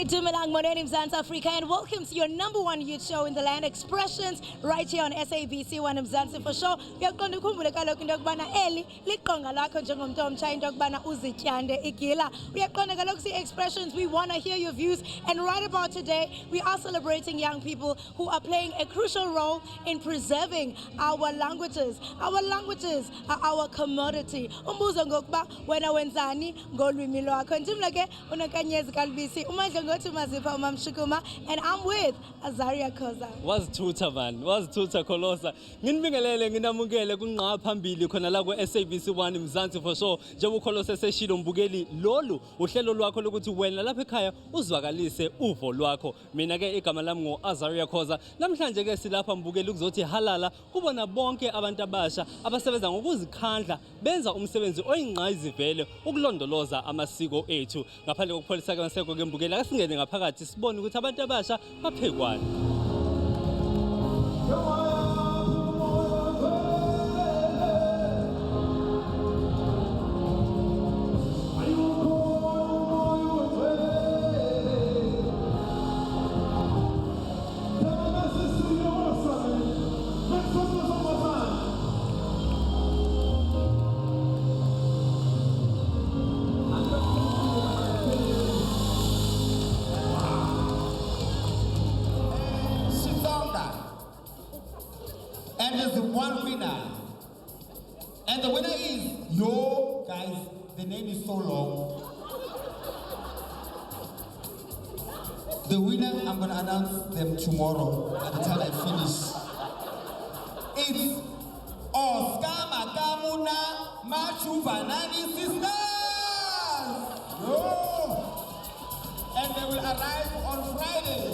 Dumelang Morning South Africa, and welcome to your #1 youth show in the land, Expressions, right here on SABC 1 Mzansi for sure. Uyaqonda ukhumbule kaloku into yokubana eli liqonga lakho njengomntu omtsha into yokubana uzityande igila. Uyaqonda kaloku Expressions, we want to hear your views, and right about today we are celebrating young people who are playing a crucial role in preserving our languages. Our languages are our commodity. Umbuzo ngokuba wena wenzani ngolwimi lwakho. Ndimla ke uNokanyezi Kalbisi, umandla ngothi mazipha umamshukuma, and I'm with Azaria Koza. Wazithutha man, wazithutha Kholosa. Nginibingelele nginamukele kunqa phambili khona la ku SABC 1 Mzansi for sure. Njengoba uKholosa seshilo mbukeli lolu uhlelo lwakho lokuthi wena lapha ekhaya uzwakalise uvo lwakho. Mina ke igama lami ngo Azaria Koza. Namhlanje ke silapha mbukeli ukuzothi halala kubona bonke abantu abasha abasebenza ngokuzikhandla benza umsebenzi oyingqayizivele ukulondoloza amasiko ethu. Ngaphandle kokupholisa kamaseko ke mbukeli asingene ngaphakathi sibone ukuthi abantu abasha baphekwani. And there's one winner. And the winner is, yo, guys, the name is so long. The winner, I'm going to announce them tomorrow at the time I finish. It's Oscar Makamuna Machu Vanani Sisters. Yo! And they will arrive on Friday.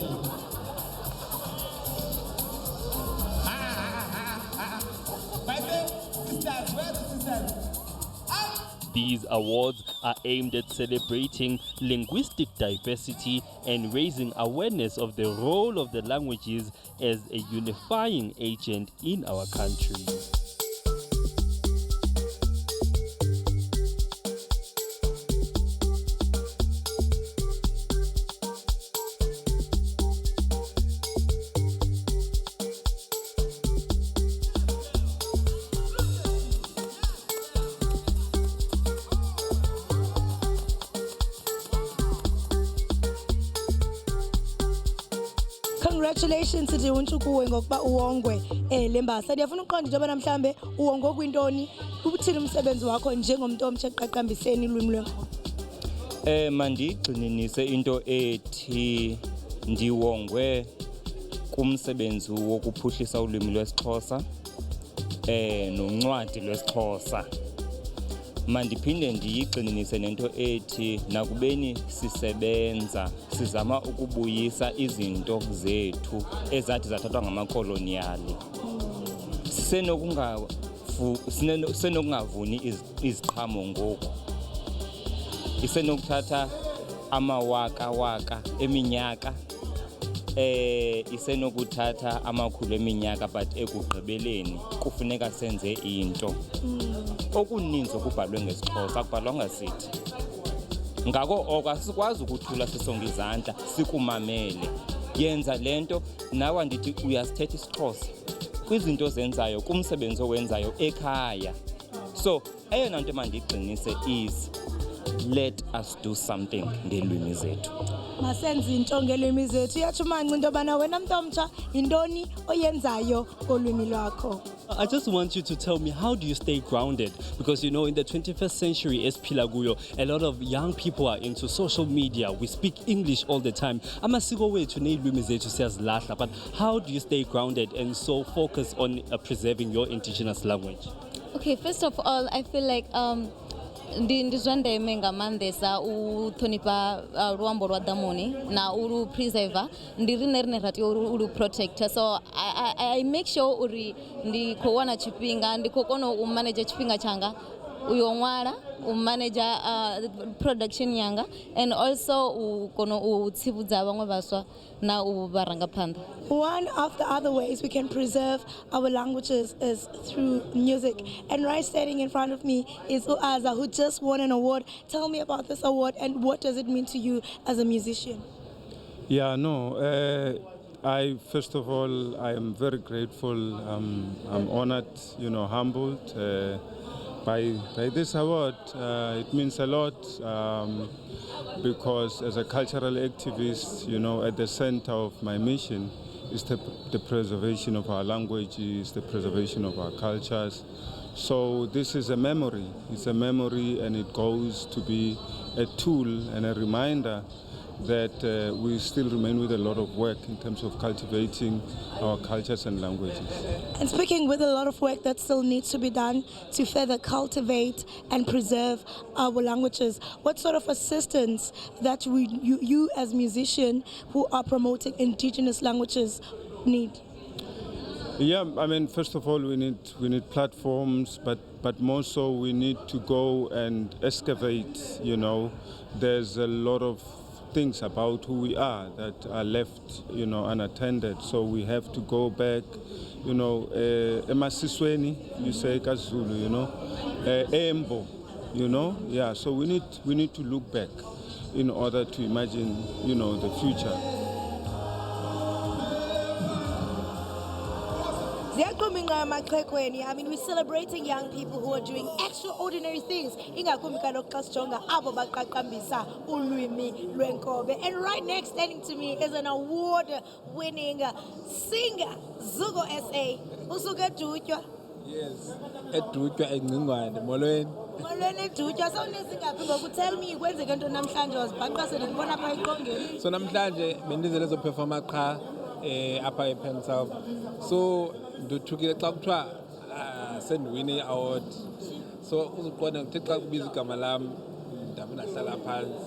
These awards are aimed at celebrating linguistic diversity and raising awareness of the role of the languages as a unifying agent in our country. Congratulations to Unchukuwe ngokuba uwongwe lembasa. Ndiyafuna uqonda njengoba namhlambe uwongwe kwintoni, ubuthini umsebenzi wakho njengomuntu omtsha eqaqambiseni ulwimi lwakho. Mandigxininise into ethi ndiwongwe kumsebenzi wokuphuhlisa ulwimi lwesiXhosa noncwadi lwesiXhosa. Mandiphinde ndiyigxininise nento ethi nakubeni sisebenza sizama ukubuyisa izinto zethu ezathi zathathwa ngamakoloniyali. Senokungavuni iziqhamo ngoku. Isenokuthatha amawaka eminyaka, isenokuthatha amakhulu eminyaka, but ekugqibeleni kufuneka senze into. Okuninzi okubhalwe ngesiXhosa akubhalwanga sithi. Ngako oko asikwazi ukuthula sisonke izandla sikumamele. Yenza lento nawe andithi uyasithetha isiXhosa kwizinto zenzayo kumsebenzi owenzayo ekhaya. So eyona nto mandigxinise is let us do something ngelwimi zethu. Masenze into ngelwimi zethu. Yatsho manci into yobana wena mntu omtsha yintoni oyenzayo kolwimi lwakho. I just want you to tell me, how do you stay grounded? Because you know, in the 21st century, esiphila kuyo, a lot of young people are into social media. We speak English all the time. Amasiko wethu neilwimi zethu siyazilahla. But how do you stay grounded and so focus on preserving your indigenous language? Okay, first of all, I feel like ndi zwa ndeme nga maanḓesa u ṱhonifha luambo lwa ḓamuni na u lu preserver ndi rine ra tea u lu protector. So I make sure uri ndi khou wana tshifhinga ndi khou kona u manage tshifhinga tshanga uyo ṅwala u manage production yanga and also u kona u tsivhudza vhaṅwe vhaswa na u vharangaphanḓa. One of the other ways we can preserve our languages is through music. And right standing in front of me is Uaza, who just won an award. Tell me about this award and what does it mean to you as a musician? Yeah, no. I first of all, I am very grateful. I'm honored, humbled by this award. It means a lot because as a cultural activist, at the center of my mission is the preservation of our languages, the preservation of our cultures. So this is a memory. It's a memory, and it goes to be a tool and a reminder that we still remain with a lot of work in terms of cultivating our cultures and languages. And speaking with a lot of work that still needs to be done to further cultivate and preserve our languages, what sort of assistance that you as musician who are promoting indigenous languages need? Yeah, I mean, first of all, we need platforms, but more so we need to go and excavate. There's a lot of things about who we are that are left, unattended. So we have to go back, emasisweni, you say kaZulu, embo, yeah. So we need to look back in order to imagine, the future. I mean, we're celebrating young people who are doing extraordinary things. And right next standing to me is an award-winning singer, Zugo SA. Usuke Dutya. Yes, Dutya engcingwane molweni. Molweni Dutya, sawunesingaphi ngokuthela me kwenzeke into namhlanje wasibhaqasela ngibona apha eqongeni. So namhlanje bendizele zo performer qha apha ePensouth. So ndothukile xa kuthiwa sendiwine award. So uzuqonda ngithe xa kubiza igama lami ndabe ndahlala phansi.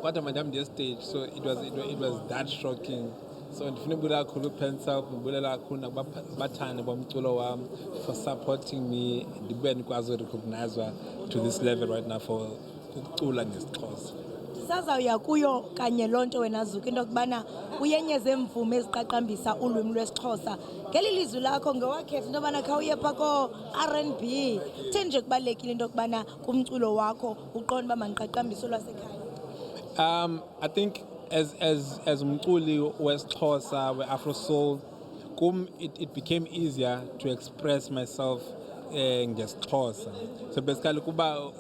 Kodwa manje am stage, so it was that shocking. So ndifuna ubulela kakhulu uPensouth, ndibulela kakhulu nakubathandi bomculo wami for supporting me ndibe ndikwazi urecognizewa to this level right now for ukucula ngesiXhosa. Sazawuya kuyo kanye lonto wena Zuku into kubana uyenyeze emvume eziqaqambisa ulwimi lwesiXhosa. Ngeli lizwi lakho ngewakhetha into bana khawuye pha ko R&B. Theni nje kubalekile into kubana kumculo wakho uqonda ba maniqaqambiso lwasekhaya. I think as umculi wesiXhosa, we-Afro soul, it became easier to express myself ngesiXhosa. So basically kuba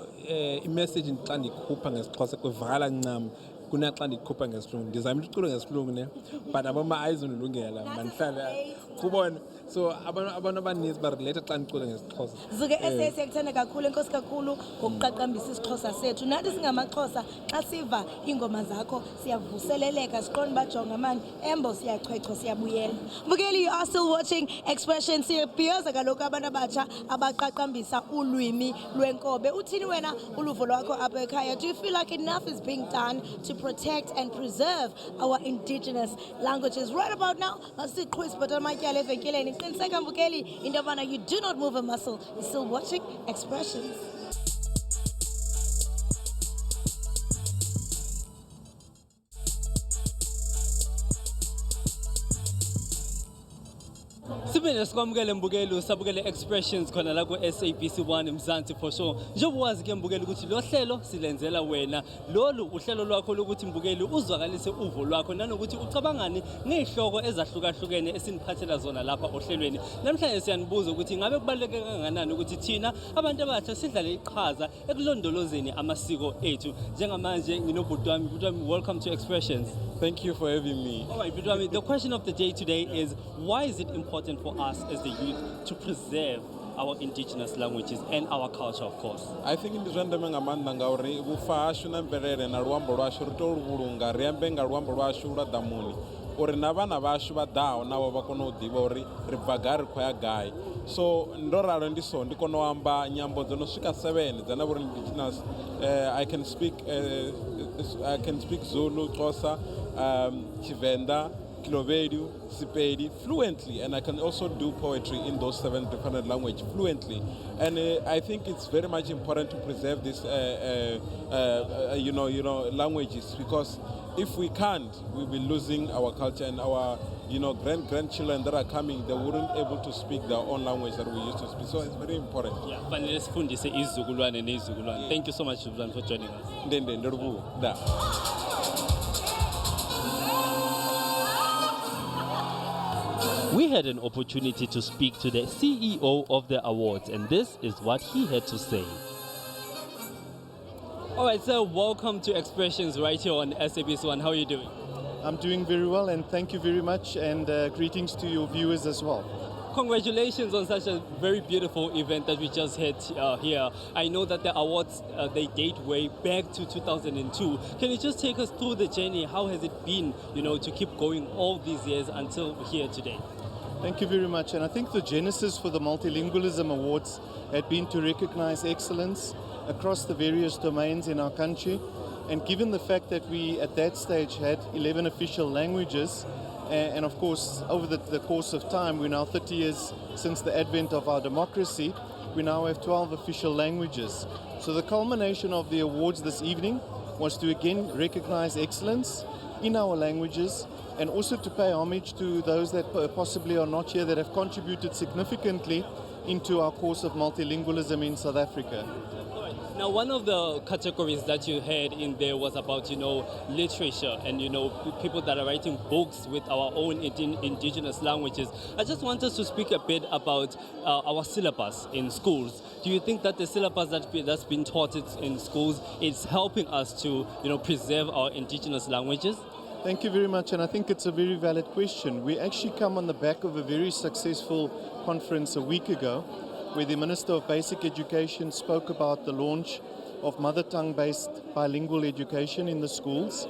i-message xa ndikhupha ngesiXhosa kuvakala ncam kunaxa ndikhupha ngesilungu. Ndizama ukucula ngesilungu ne, but abama ayizondilungela mandihlale kubona. So abantu abaninzi barelate xa ndicula ngesiXhosa. Zuke SA siyakuthanda kakhulu, enkosi kakhulu ngokuqaqambisa isiXhosa sethu. Nathi singamaXhosa xa siva ingoma zakho siyavuseleleka siqonda bajonga mani embo siyachwechwa siyabuyela. Mbukeli, you are still watching Expression. Siyabhiyoza kaloku abantu abatsha abaqaqambisa ulwimi lwenkobe. Uthini wena uluvo lwakho apha ekhaya? Do you feel like enough is being done to protect and preserve our indigenous languages? Right about now, masiqhwisi bottom matyala evenkileni. Qiniseka mbukeli into yobana you do not move a muscle. You're still watching Expressions. Sibene sikwamukele mbukeli usabukele Expressions khona la ku SABC 1 Mzansi for sure. Njengoba wazi ke mbukeli ukuthi lo hlelo silenzela wena. Lolu uhlelo lwakho lokuthi mbukeli uzwakalise uvo lwakho nanokuthi ucabangani ngezihloko ezahlukahlukene esiniphathela zona lapha ohlelweni. Namhlanje siyanibuza ukuthi ngabe kubaluleke kangakanani ukuthi thina abantu abasha sidlale iqhaza ekulondolozeni amasiko ethu. Njengamanje nginobhuti wami, welcome to Expressions. Thank you for having me. All right, Bidwami, the question of the day today is, why is it important for us as the youth to preserve our indigenous languages and our culture, of course? I think ndi zwa ndeme nga maanḓa ngauri vhufa hashu na mvelele na luambo lwashu ri tou lu vhulunga ri ambe nga luambo lwashu lwa ḓamuni uri na vana vashu vha ḓaho navho vha kone u ḓivha uri ri bva gai ri khou ya gai. So ndo ralo ndi so ndi kone u amba nyambo dzo no swika 7 dzane vha uri ndi indigenous. I can speak Zulu, Xhosa, Tshivenda, Kilobedu, Sepedi fluently, and I can also do poetry in those 7 different languages fluently. And I think it's very much important to preserve these languages, because if we can't, we'll be losing our culture, and our grandchildren that are coming, they wouldn't able to speak their own language that we used to speak. So it's very important. Yeah, fanele sifundise izizukulwane nezizukulwane. Thank you so much, Sublan, for joining us. Da. We had an opportunity to speak to the CEO of the awards, and this is what he had to say. All right, so welcome to Expressions right here on SABC One. How are you doing? I'm doing very well, and thank you very much, and greetings to your viewers as well. Congratulations on such a very beautiful event that we just had here. I know that the awards, they date way back to 2002. Can you just take us through the journey? How has it been, to keep going all these years until here today? Thank you very much, and I think the genesis for the Multilingualism Awards had been to recognize excellence across the various domains in our country. And given the fact that we at that stage had 11 official languages, and of course over the course of time, we're now 30 years since the advent of our democracy, we now have 12 official languages. So the culmination of the awards this evening was to again recognize excellence in our languages, and also to pay homage to those that possibly are not here that have contributed significantly into our course of multilingualism in South Africa. Now, one of the categories that you had in there was about, literature and, people that are writing books with our own indigenous languages. I just want us to speak a bit about our syllabus in schools. Do you think that the syllabus that's been taught in schools is helping us to, preserve our indigenous languages? Thank you very much, and I think it's a very valid question. We actually come on the back of a very successful conference a week ago, where the Minister of Basic Education spoke about the launch of mother tongue-based bilingual education in the schools.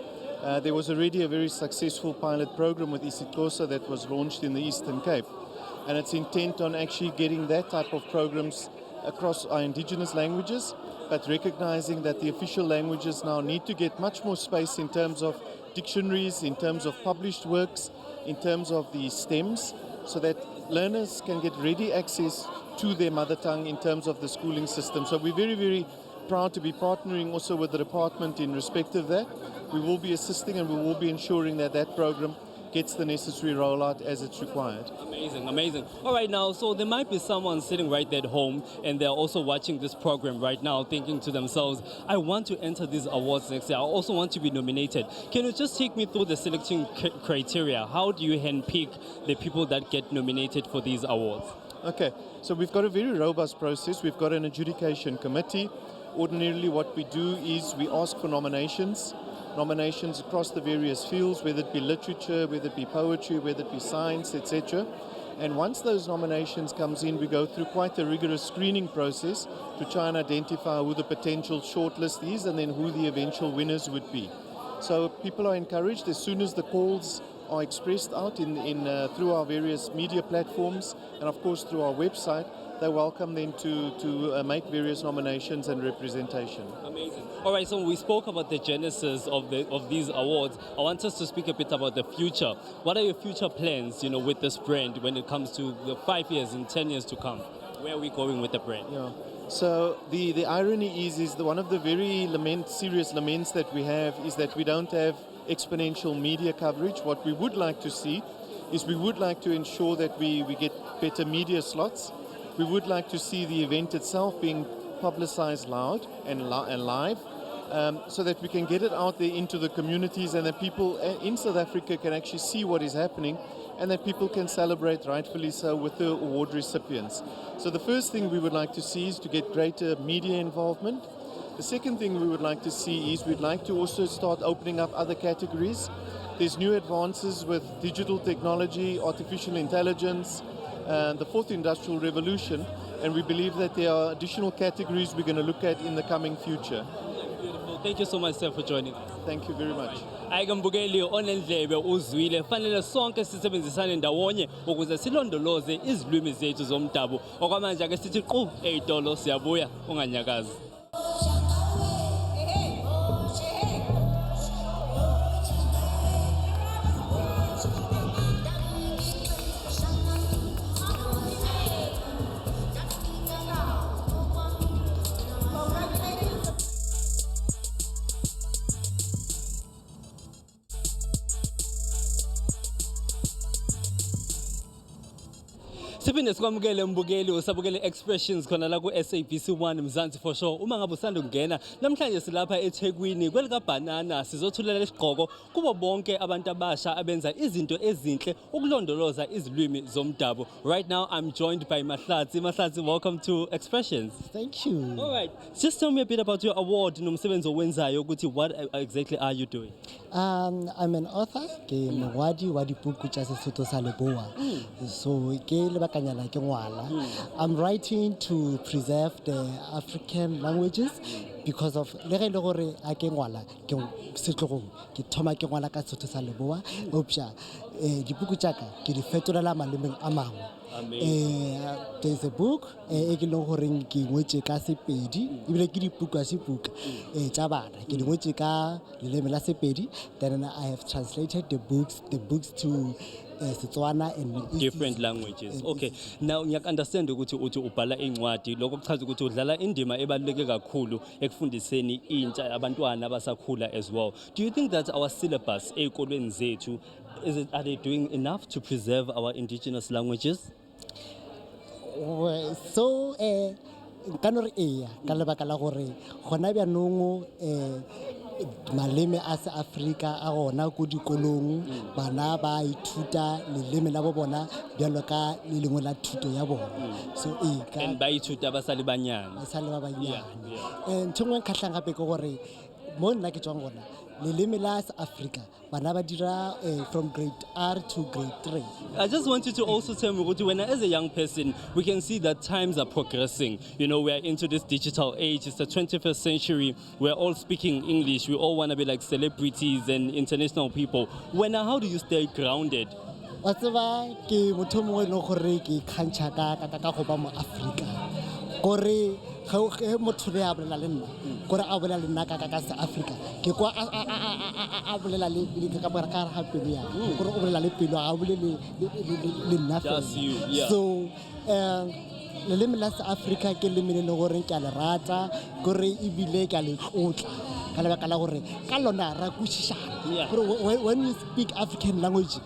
There was already a very successful pilot program with isiXhosa that was launched in the Eastern Cape, and it's intent on actually getting that type of programs across our indigenous languages, but recognizing that the official languages now need to get much more space in terms of dictionaries, in terms of published works, in terms of the stems, so that learners can get ready access to their mother tongue in terms of the schooling system. So we're very, very proud to be partnering also with the department in respect of that. We will be assisting, and we will be ensuring that that program gets the necessary rollout as it's required. Amazing, amazing. All right, now, so there might be someone sitting right there at home, and they're also watching this program right now, thinking to themselves, I want to enter these awards next year. I also want to be nominated. Can you just take me through the selection criteria? How do you handpick the people that get nominated for these awards? Okay, so we've got a very robust process. We've got an adjudication committee. Ordinarily what we do is we ask for nominations across the various fields, whether it be literature, whether it be poetry, whether it be science, etc. And once those nominations comes in, we go through quite a rigorous screening process to try and identify who the potential shortlist is and then who the eventual winners would be. So people are encouraged, as soon as the calls are expressed out through our various media platforms and of course through our website, they're welcome then to make various nominations and representation. Amazing. All right, so we spoke about the genesis of these awards. I want us to speak a bit about the future. What are your future plans, with this brand when it comes to the 5 years and 10 years to come? Where are we going with the brand? Yeah. So the irony is one of the very serious laments that we have is that we don't have exponential media coverage. What we would like to see is we would like to ensure that we get better media slots. We would like to see the event itself being publicized loud and live, so that we can get it out there into the communities and that people in South Africa can actually see what is happening, and that people can celebrate, rightfully so, with the award recipients. So the first thing we would like to see is to get greater media involvement. The second thing we would like to see is we'd like to also start opening up other categories. There's new advances with digital technology, artificial intelligence, the fourth industrial revolution, and we believe that there are additional categories we're going to look at in the coming future. Beautiful. Thank you so much, sir, for joining us. Thank you very much. Ayike mbukeli onendlebe uzwile fanele sonke sisebenzisane ndawonye ukuze silondoloze izilwimi zethu zomdabu okwamanje ake sithi qhu eyitolo siyabuya unganyakazi. Siphinde sikwamukele mbukeli usabukele expressions khona la ku SABC 1 Mzansi for sure. Uma ngabe usanda kungena namhlanje silapha eThekwini kwelika banana sizothulela isigqoko kubo bonke abantu abasha abenza izinto ezinhle ukulondoloza izilwimi zomdabu. Right now I'm joined by Mahlatsi. Mahlatsi, welcome to Expressions. Thank you. All right. Just tell me a bit about your award nomsebenzi owenzayo ukuthi what exactly are you doing? I'm an author ke mongwadi wa dipuku tsa Sesotho sa Leboa. So ke lebakanyana ke ngwala. I'm writing to preserve the African languages because of le ge le gore a ke ngwala ke setlogong ke thoma ke ngwala ka Sesotho sa Leboa opsha dipuku tsa ka ke di fetolela malemeng a mangwe. There's a book e ke leng gore ke ngwetse ka Sepedi ebile ke dipuku a sepuka tsa bana ke di ngwetse ka leleme la Sepedi. Then I have translated the books to Setswana and different languages. Okay. Now ngiyakunderstand ukuthi uthi ubhala incwadi lokho kuchaza ukuthi udlala indima ebaluleke kakhulu ekufundiseni intsha abantwana abasakhula as well. Do you think that our syllabus ezikolweni zethu are they doing enough to preserve our indigenous languages? So ka no re eya ka lebaka la gore gona bya nongo maleme a se Africa a gona go dikolong bana ba ithuta leleme la bo bona bjalo ka le lengwe la thuto ya bona. So ka and ba ithuta ba sa le banyane. ba sa le ba banyane ntshengwe khatlhang gape ke gore mo nna ke tswang gona leleme la Africa bana ba dira from grade R to grade 3. I just want you to also tell me, when as a young person, we can see that times are progressing. You know, we are into this digital age. It's the 21st century. We're all speaking English. We all want to be like celebrities and international people. How do you stay grounded? Wa tseba ke motho mongwe le gore ke khantšha ka go ba mo Africa gore ge motho le a bolela le nna gore a bolela le nna ka sa Africa ke kwa a bolela le ka bora ka ga pelo ya gore o bolela le pelo ga bolele le nna fela. So leleme la sa Africa ke leleme le gore ke a le rata gore ebile ke a le tlotla ka lebaka la gore ka lona ra kwešišana gore when you speak African language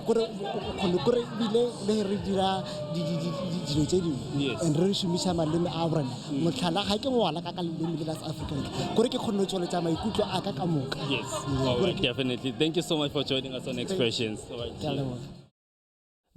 gore ebile le re dira dilo tse dingwe and re šomiša maleme a borena motlhala ga ke ngwala ka leleme la sa Africa gore ke kgone go tsweletsa maikutlo a ka moka. Yes, all right, definitely. Thank you so much for joining us on Expressions. All right.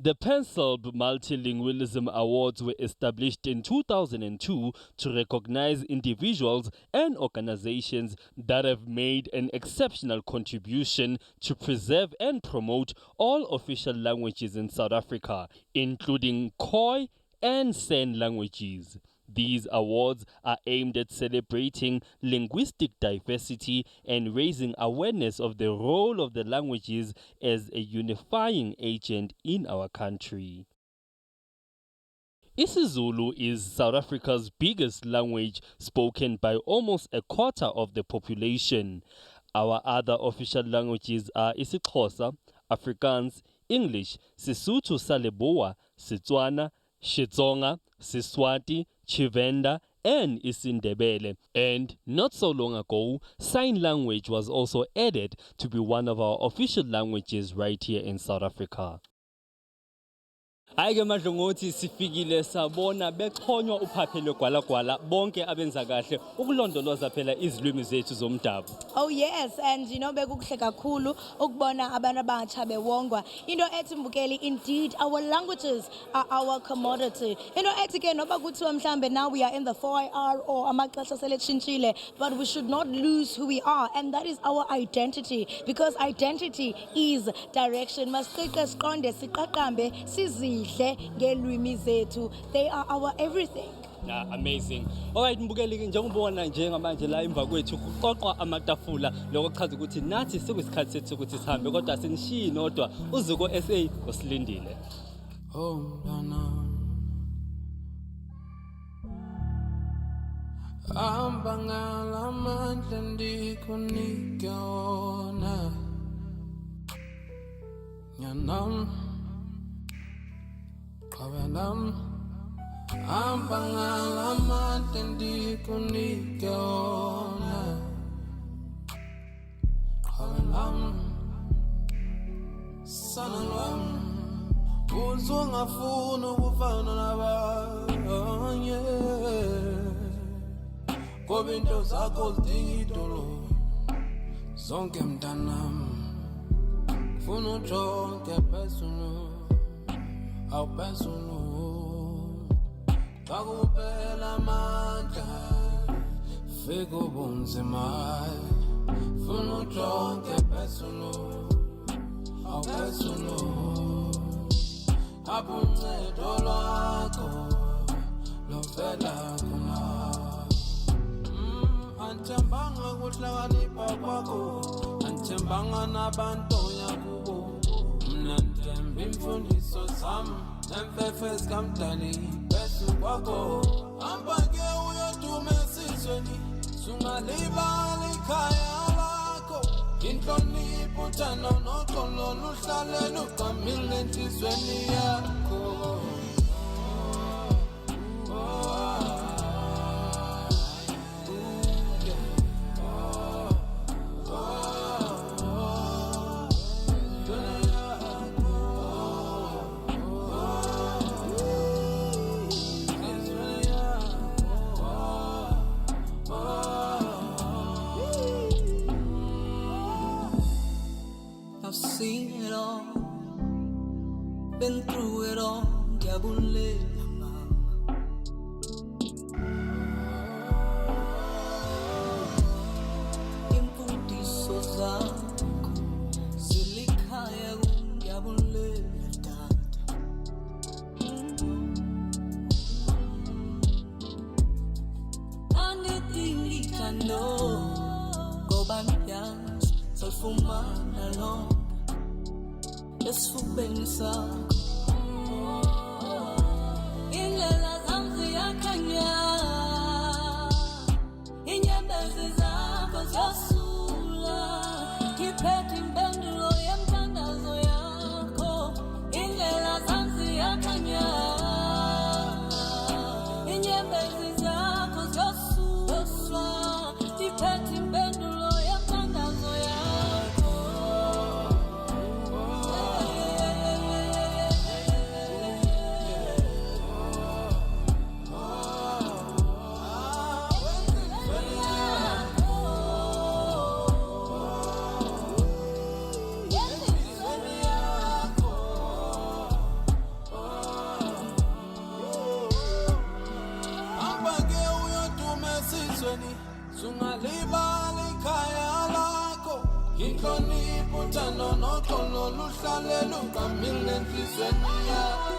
The Penciled Multilingualism Awards were established in 2002 to recognize individuals and organizations that have made an exceptional contribution to preserve and promote all official languages in South Africa, including Khoi and San languages. These awards are aimed at celebrating linguistic diversity and raising awareness of the role of the languages as a unifying agent in our country. isiZulu is South Africa's biggest language, spoken by almost a quarter of the population. Our other official languages are isiXhosa, Afrikaans, English, Sesotho sa Leboa, Setswana, Xitsonga, Siswati, Chivenda, and isiNdebele. And not so long ago, sign language was also added to be one of our official languages right here in South Africa. Ayike madlongothi sifikile sabona bexhonywa uphaphelo gwalagwala bonke abenza kahle ukulondoloza phela izilwimi zethu zomdabu. Oh yes, and bekuhle kakhulu ukubona abantu abatsha bewongwa. Into ethi mbukeli, indeed our languages are our commodity. Into ethi ke noba kuthiwa mhlambe now we are in the 4IR or amaxesha seletshintshile, but we should not lose who we are, and that is our identity, because identity is direction. Masiqiqe siqonde siqaqambe sizi ezihle ngelwimi zethu. They are our everything. Yeah, amazing. Alright mbukeli ke njengobona njengamanje la emva kwethu kuqoqwa amatafula lokho kuchaza ukuthi nathi sekuyisikhathi sethu ukuthi sihambe kodwa sinishiyi nodwa uzuko SA usilindile. Oh mntana amba ngalamandla ndikunike wona nyanam qabanam amba ngalamandla ndikunike wona qabanam sana lwam uzongafuna ukufana nabanye ngoba into zakho zidinga idolo zonke mntanam funa ujonge phezulu awuphezulu xa kuphela amandla fika ubunzima funa ujonge phezulu awuphezulu apho uncedo lwakho lovela khona Antembanga kuhlakanipha kwakho antembanga nabantonya kubo mna ntemba imfundiso zami nemfefe zikamdali phezu kwakho hamba ke uyodume esizweni sungalibali ikhaya lakho inhlonipho uthando noxolo luhlale lugqamile enhlizweni yakho I've seen it all, been through it all, ngiyabulala mama. Imfundiso zakho zilikhaya ngiyabulala tata. Andidingi ithando ngoba ngiyazi solifumana lonke esifubeni sakho indlela zami ziyakhanya inyembezi zakho ziyasula ngiphethe impendulo yemthandazo yakho indlela zami ziyakhanya inyembezi zakho ziyasula ngiphethe impendulo yemthandazo yakho sungalibali ikhaya lakho inhlonipho uthando noxolo luhlale lugqamile enhlizweni yakho